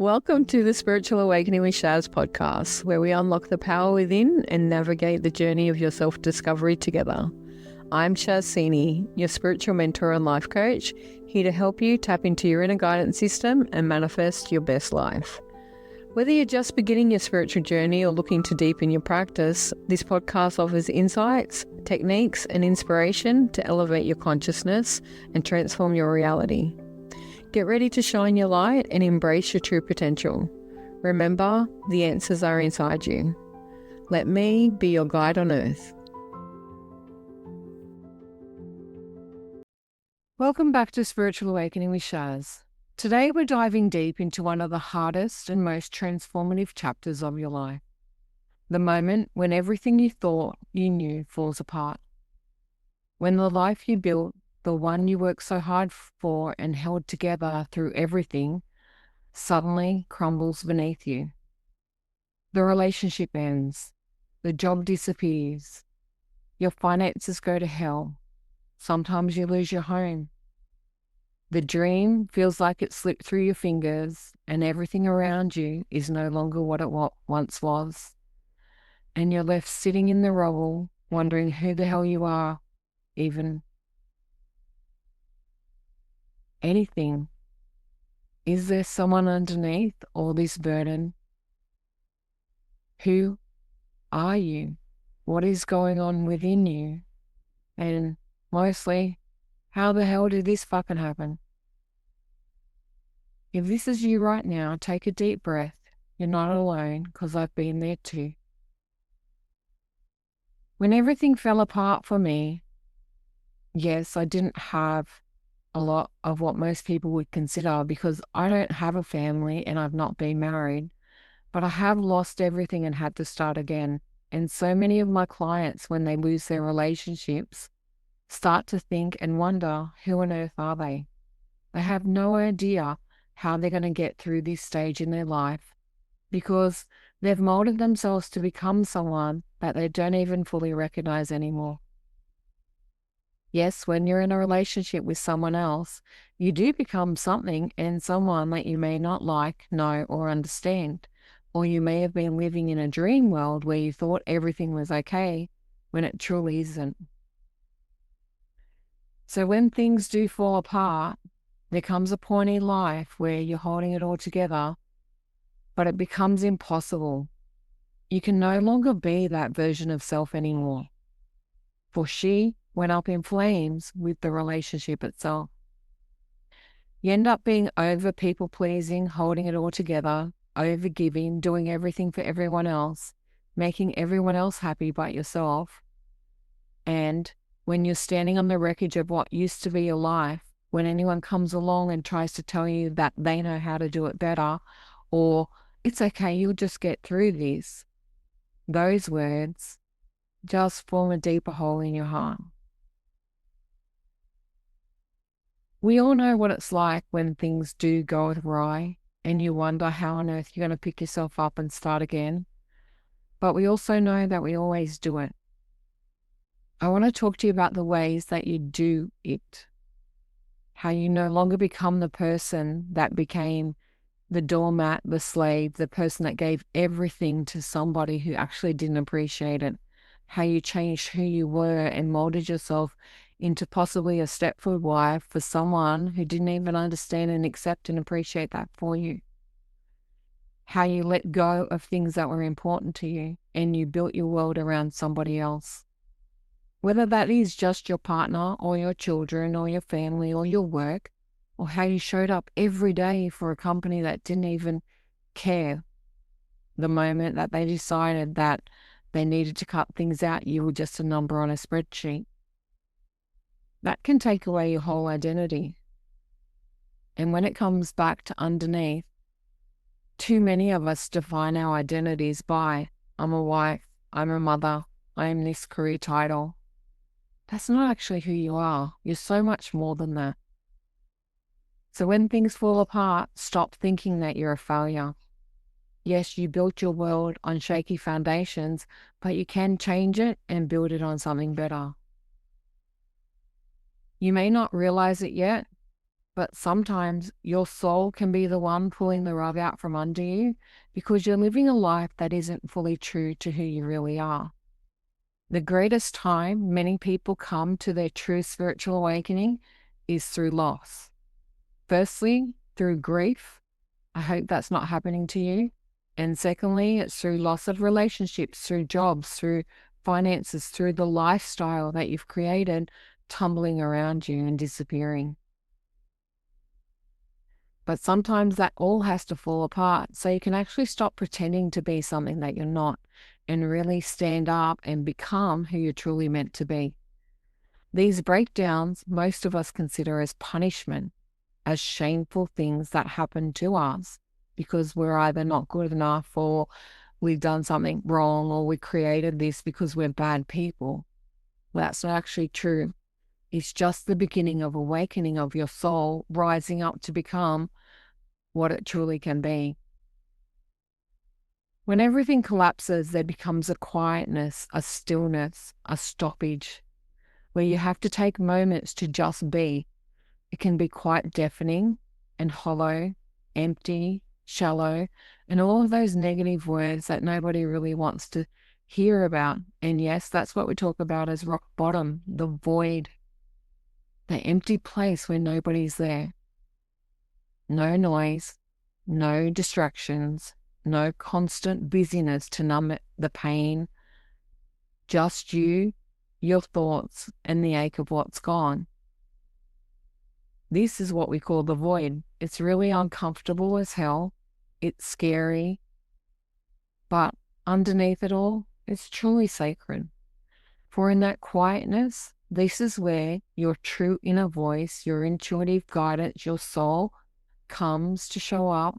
Welcome to the Spiritual Awakening with Shaz podcast, where we unlock the power within and navigate the journey of your self-discovery together. I'm Shaz Cini, your spiritual mentor and life coach, here to help you tap into your inner guidance system and manifest your best life. Whether you're just beginning your spiritual journey or looking to deepen your practice, this podcast offers insights, techniques, and inspiration to elevate your consciousness and transform your reality. Get ready to shine your light and embrace your true potential. Remember, the answers are inside you. Let me be your guide on earth. Welcome back to Spiritual Awakening with Shaz. Today we're diving deep into one of the hardest and most transformative chapters of your life. The moment when everything you thought you knew falls apart. When the life you built, the one you worked so hard for and held together through everything, suddenly crumbles beneath you. The relationship ends, the job disappears, your finances go to hell, sometimes you lose your home. The dream feels like it slipped through your fingers and everything around you is no longer what it once was. And you're left sitting in the rubble, wondering who the hell you are, even. Anything. Is there someone underneath all this burden? Who are you? What is going on within you? And mostly, how the hell did this fucking happen? If this is you right now, take a deep breath. You're not alone, because I've been there too. When everything fell apart for me, yes, I didn't have a lot of what most people would consider because I don't have a family and I've not been married, but I have lost everything and had to start again. And so many of my clients, when they lose their relationships, start to think and wonder, who on earth are they? They have no idea how they're going to get through this stage in their life because they've molded themselves to become someone that they don't even fully recognize anymore. Yes, when you're in a relationship with someone else, you do become something and someone that you may not like, know, or understand. Or you may have been living in a dream world where you thought everything was okay when it truly isn't. So when things do fall apart, there comes a point in life where you're holding it all together, but it becomes impossible. You can no longer be that version of self anymore. For she went up in flames with the relationship itself. You end up being over people-pleasing, holding it all together, over giving, doing everything for everyone else, making everyone else happy but yourself. And when you're standing on the wreckage of what used to be your life, when anyone comes along and tries to tell you that they know how to do it better, or it's okay, you'll just get through this, those words just form a deeper hole in your heart. We all know what it's like when things do go awry and you wonder how on earth you're going to pick yourself up and start again. But we also know that we always do it. I want to talk to you about the ways that you do it. How you no longer become the person that became the doormat, the slave, the person that gave everything to somebody who actually didn't appreciate it. How you changed who you were and molded yourself into possibly a Stepford wife for someone who didn't even understand and accept and appreciate that for you. How you let go of things that were important to you and you built your world around somebody else. Whether that is just your partner or your children or your family or your work, or how you showed up every day for a company that didn't even care. The moment that they decided that they needed to cut things out, you were just a number on a spreadsheet. That can take away your whole identity. And when it comes back to underneath, too many of us define our identities by, I'm a wife, I'm a mother, I'm this career title. That's not actually who you are. You're so much more than that. So when things fall apart, stop thinking that you're a failure. Yes, you built your world on shaky foundations, but you can change it and build it on something better. You may not realize it yet, But sometimes your soul can be the one pulling the rug out from under you because you're living a life that isn't fully true to who you really are. The greatest time many people come to their true spiritual awakening is through loss. Firstly, through grief. I hope that's not happening to you. And secondly, it's through loss of relationships, through jobs, through finances, through the lifestyle that you've created tumbling around you and disappearing. But sometimes that all has to fall apart so you can actually stop pretending to be something that you're not and really stand up and become who you're truly meant to be. These breakdowns, most of us consider as punishment, as shameful things that happen to us because we're either not good enough or we've done something wrong or we created this because we're bad people. Well, that's not actually true. It's just the beginning of awakening of your soul rising up to become what it truly can be. When everything collapses, there becomes a quietness, a stillness, a stoppage, where you have to take moments to just be. It can be quite deafening and hollow, empty, shallow, and all of those negative words that nobody really wants to hear about. And yes, that's what we talk about as rock bottom, the void, the empty place where nobody's there. No noise, no distractions, no constant busyness to numb the pain, just you, your thoughts, and the ache of what's gone. This is what we call the void. It's really uncomfortable as hell. It's scary. But underneath it all, it's truly sacred. For in that quietness, this is where your true inner voice, your intuitive guidance, your soul comes to show up,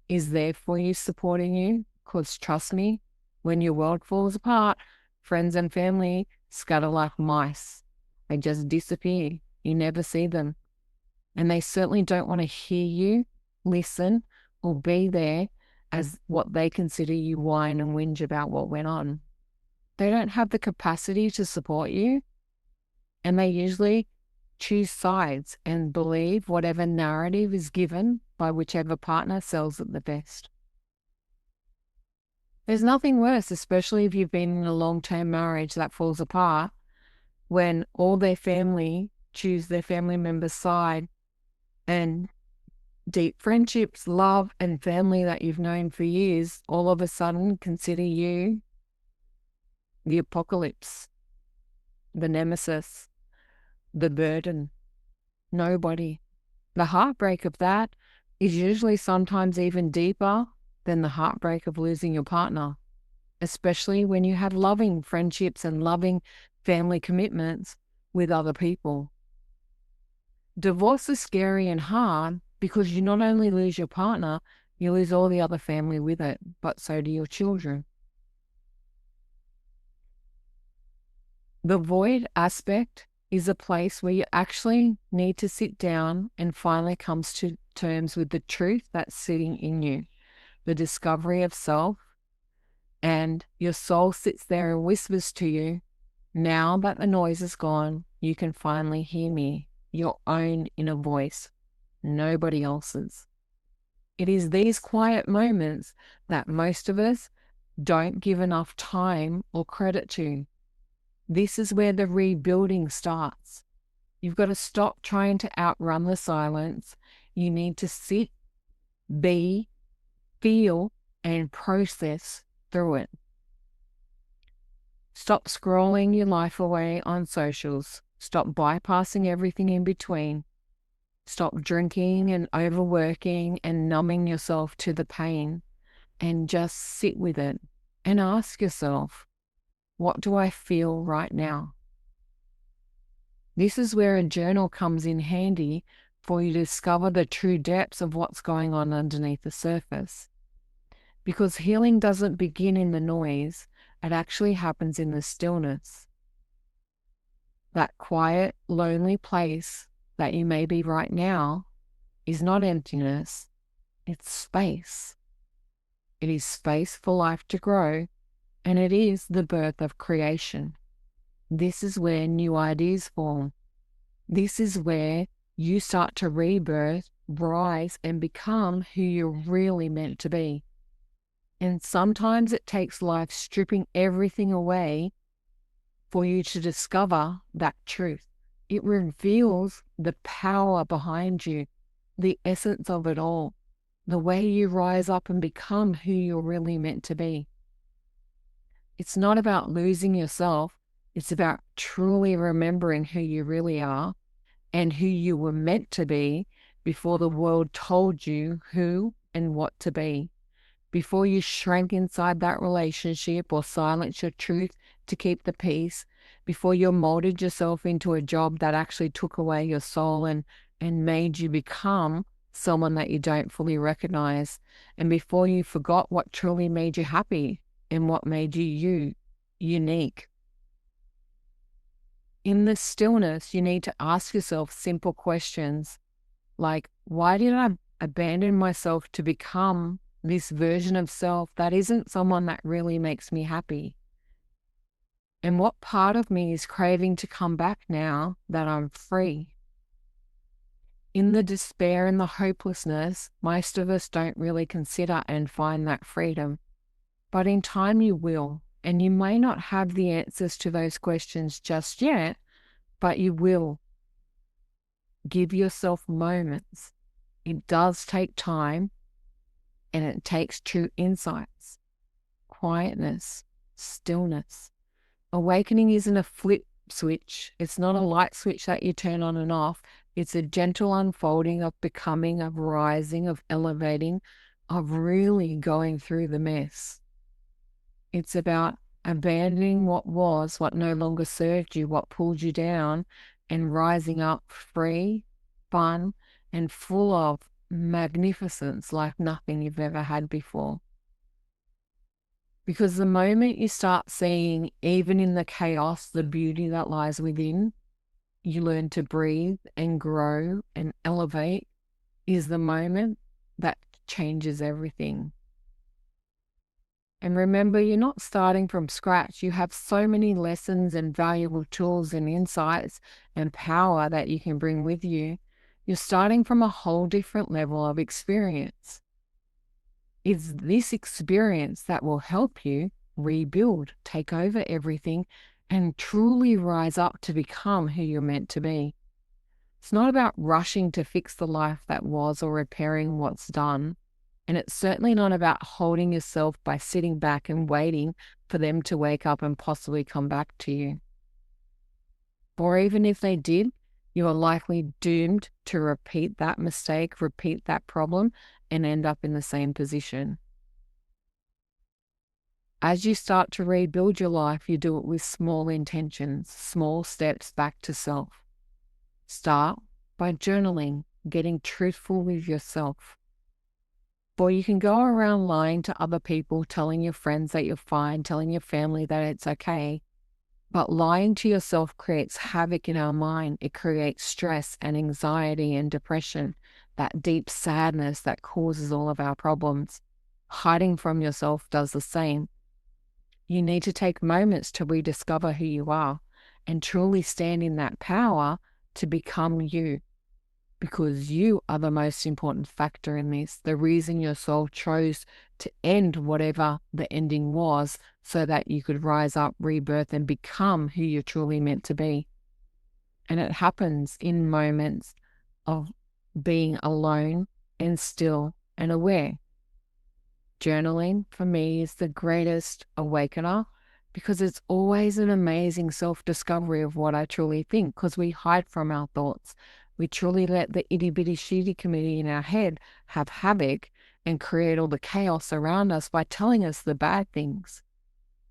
is there for you, supporting you. Because trust me, when your world falls apart, friends and family scatter like mice. They just disappear. You never see them. And they certainly don't want to hear you, listen, or be there as what they consider you whine and whinge about what went on. They don't have the capacity to support you, and they usually choose sides and believe whatever narrative is given by whichever partner sells it the best. There's nothing worse, especially if you've been in a long-term marriage that falls apart, when all their family choose their family member's side, and deep friendships, love, and family that you've known for years all of a sudden consider you the apocalypse, the nemesis, the burden. Nobody. The heartbreak of that is usually sometimes even deeper than the heartbreak of losing your partner, especially when you have loving friendships and loving family commitments with other people. Divorce is scary and hard because you not only lose your partner, you lose all the other family with it, but so do your children. The void aspect is a place where you actually need to sit down and finally come to terms with the truth that's sitting in you, the discovery of self, and your soul sits there and whispers to you, now that the noise is gone, you can finally hear me, your own inner voice, nobody else's. It is these quiet moments that most of us don't give enough time or credit to. This is where the rebuilding starts. You've got to stop trying to outrun the silence. You need to sit, be, feel, and process through it. Stop scrolling your life away on socials. Stop bypassing everything in between. Stop drinking and overworking and numbing yourself to the pain, and just sit with it and ask yourself, what do I feel right now? This is where a journal comes in handy for you to discover the true depths of what's going on underneath the surface. Because healing doesn't begin in the noise, it actually happens in the stillness. That quiet, lonely place that you may be right now is not emptiness, it's space. It is space for life to grow, and it is the birth of creation. This is where new ideas form. This is where you start to rebirth, rise, and become who you're really meant to be. And sometimes it takes life stripping everything away for you to discover that truth. It reveals the power behind you, the essence of it all, the way you rise up and become who you're really meant to be. It's not about losing yourself. It's about truly remembering who you really are and who you were meant to be before the world told you who and what to be. Before you shrank inside that relationship or silenced your truth to keep the peace, before you molded yourself into a job that actually took away your soul and made you become someone that you don't fully recognize, and before you forgot what truly made you happy and what made you unique. In the stillness, you need to ask yourself simple questions like, why did I abandon myself to become this version of self that isn't someone that really makes me happy? And what part of me is craving to come back now that I'm free? In the despair and the hopelessness, most of us don't really consider and find that freedom. But in time you will, and you may not have the answers to those questions just yet, but you will. Give yourself moments. It does take time, and it takes true insights, quietness, stillness. Awakening isn't a flip switch. It's not a light switch that you turn on and off. It's a gentle unfolding of becoming, of rising, of elevating, of really going through the mess. It's about abandoning what was, what no longer served you, what pulled you down, and rising up free, fun, and full of magnificence like nothing you've ever had before. Because the moment you start seeing, even in the chaos, the beauty that lies within, you learn to breathe and grow and elevate, is the moment that changes everything. And remember, you're not starting from scratch. You have so many lessons and valuable tools and insights and power that you can bring with you. You're starting from a whole different level of experience. It's this experience that will help you rebuild, take over everything, and truly rise up to become who you're meant to be. It's not about rushing to fix the life that was or repairing what's done. And it's certainly not about holding yourself by sitting back and waiting for them to wake up and possibly come back to you. Or even if they did, you are likely doomed to repeat that mistake, repeat that problem, and end up in the same position. As you start to rebuild your life, you do it with small intentions, small steps back to self. Start by journaling, getting truthful with yourself. Or you can go around lying to other people, telling your friends that you're fine, telling your family that it's okay. But lying to yourself creates havoc in our mind. It creates stress and anxiety and depression, that deep sadness that causes all of our problems. Hiding from yourself does the same. You need to take moments to rediscover who you are and truly stand in that power to become you. Because you are the most important factor in this, the reason your soul chose to end whatever the ending was so that you could rise up, rebirth, and become who you're truly meant to be. And it happens in moments of being alone and still and aware. Journaling for me is the greatest awakener because it's always an amazing self-discovery of what I truly think, because we hide from our thoughts. We truly let the itty-bitty-shitty committee in our head have havoc and create all the chaos around us by telling us the bad things.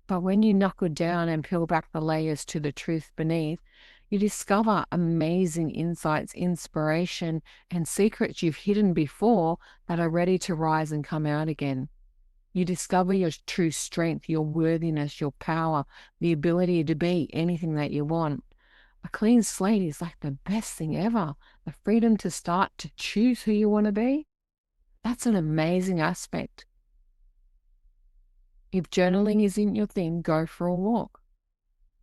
But when you knuckle down and peel back the layers to the truth beneath, you discover amazing insights, inspiration, and secrets you've hidden before that are ready to rise and come out again. You discover your true strength, your worthiness, your power, the ability to be anything that you want. A clean slate is like the best thing ever. The freedom to start to choose who you want to be. That's an amazing aspect. If journaling isn't your thing, go for a walk.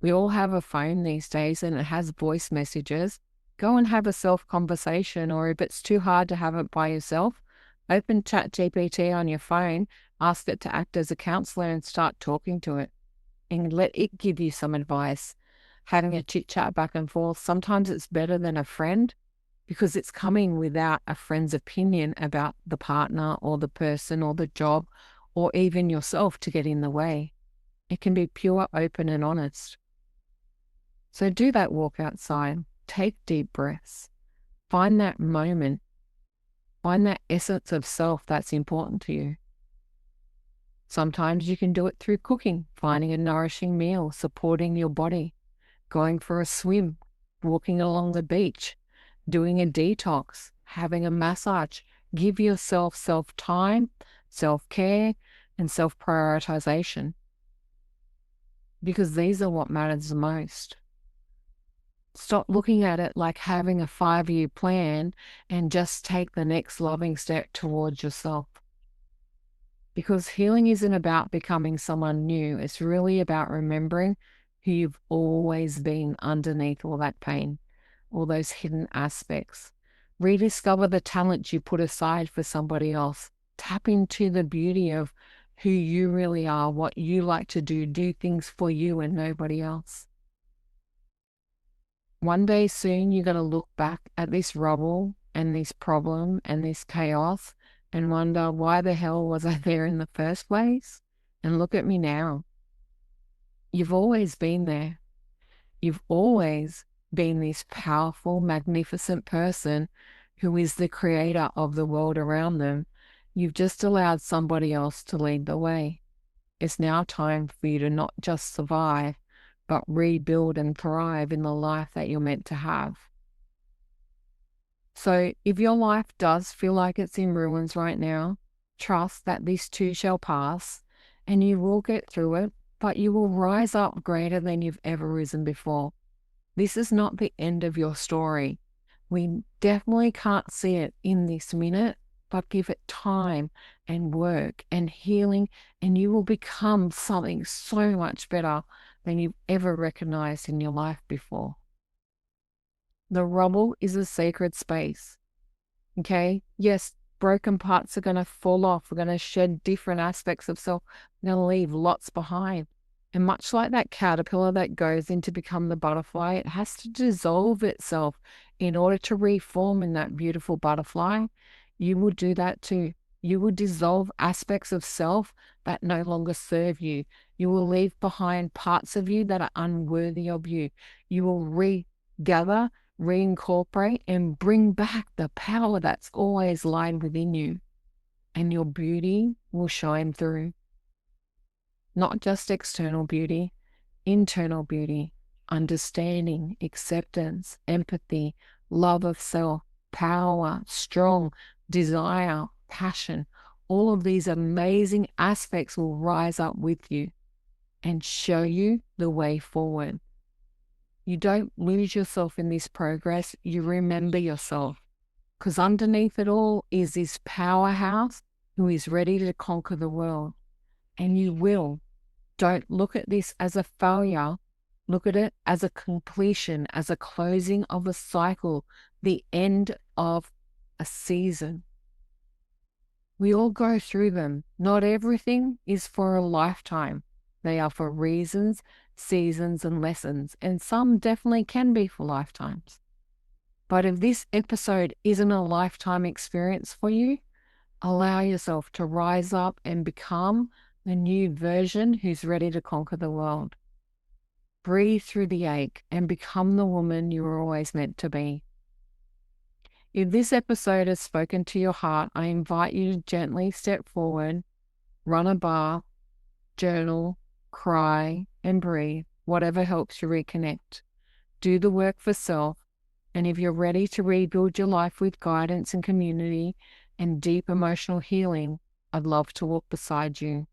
We all have a phone these days and it has voice messages. Go and have a self conversation, or if it's too hard to have it by yourself, open ChatGPT on your phone, ask it to act as a counselor and start talking to it and let it give you some advice. Having a chit chat back and forth, sometimes it's better than a friend because it's coming without a friend's opinion about the partner or the person or the job or even yourself to get in the way. It can be pure, open, and honest. So do that walk outside, take deep breaths, find that moment, find that essence of self that's important to you. Sometimes you can do it through cooking, finding a nourishing meal, supporting your body, going for a swim, walking along the beach, doing a detox, having a massage. Give yourself self-time, self-care, and self-prioritization, because these are what matters the most. Stop looking at it like having a 5-year plan and just take the next loving step towards yourself. Because healing isn't about becoming someone new. It's really about remembering who you've always been underneath all that pain, all those hidden aspects. Rediscover the talent you put aside for somebody else. Tap into the beauty of who you really are, what you like to do. Do things for you and nobody else. One day soon, you're going to look back at this rubble and this problem and this chaos and wonder, why the hell was I there in the first place? And look at me now. You've always been there. You've always been this powerful, magnificent person who is the creator of the world around them. You've just allowed somebody else to lead the way. It's now time for you to not just survive, but rebuild and thrive in the life that you're meant to have. So if your life does feel like it's in ruins right now, trust that this too shall pass and you will get through it, but you will rise up greater than you've ever risen before. This is not the end of your story. We definitely can't see it in this minute, but give it time and work and healing, and you will become something so much better than you've ever recognized in your life before. The rubble is a sacred space. Okay? Yes, broken parts are going to fall off. We're going to shed different aspects of self. We're going to leave lots behind. And much like that caterpillar that goes in to become the butterfly, it has to dissolve itself in order to reform in that beautiful butterfly. You will do that too. You will dissolve aspects of self that no longer serve you. You will leave behind parts of you that are unworthy of you. You will regather, reincorporate, and bring back the power that's always lying within you. And your beauty will shine through. Not just external beauty, internal beauty, understanding, acceptance, empathy, love of self, power, strong, desire, passion. All of these amazing aspects will rise up with you and show you the way forward. You don't lose yourself in this progress, you remember yourself. Because underneath it all is this powerhouse who is ready to conquer the world. And you will. Don't look at this as a failure. Look at it as a completion, as a closing of a cycle, the end of a season. We all go through them. Not everything is for a lifetime. They are for reasons, seasons, and lessons, and some definitely can be for lifetimes. But if this episode isn't a lifetime experience for you, allow yourself to rise up and become a new version who's ready to conquer the world. Breathe through the ache and become the woman you were always meant to be. If this episode has spoken to your heart, I invite you to gently step forward, run a bar, journal, cry, and breathe, whatever helps you reconnect. Do the work for self, and if you're ready to rebuild your life with guidance and community and deep emotional healing, I'd love to walk beside you.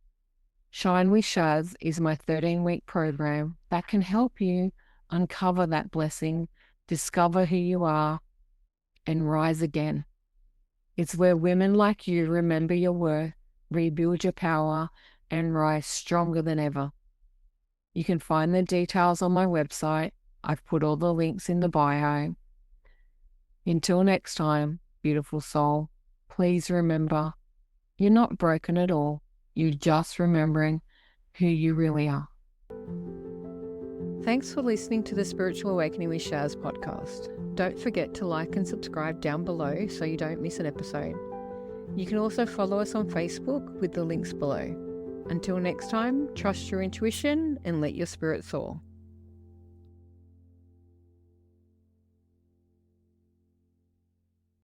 Shine with Shaz is my 13-week program that can help you uncover that blessing, discover who you are, and rise again. It's where women like you remember your worth, rebuild your power, and rise stronger than ever. You can find the details on my website. I've put all the links in the bio. Until next time, beautiful soul, please remember you're not broken at all. You're just remembering who you really are. Thanks for listening to the Spiritual Awakening with Shaz podcast. Don't forget to like and subscribe down below so you don't miss an episode. You can also follow us on Facebook with the links below. Until next time, trust your intuition and let your spirit soar.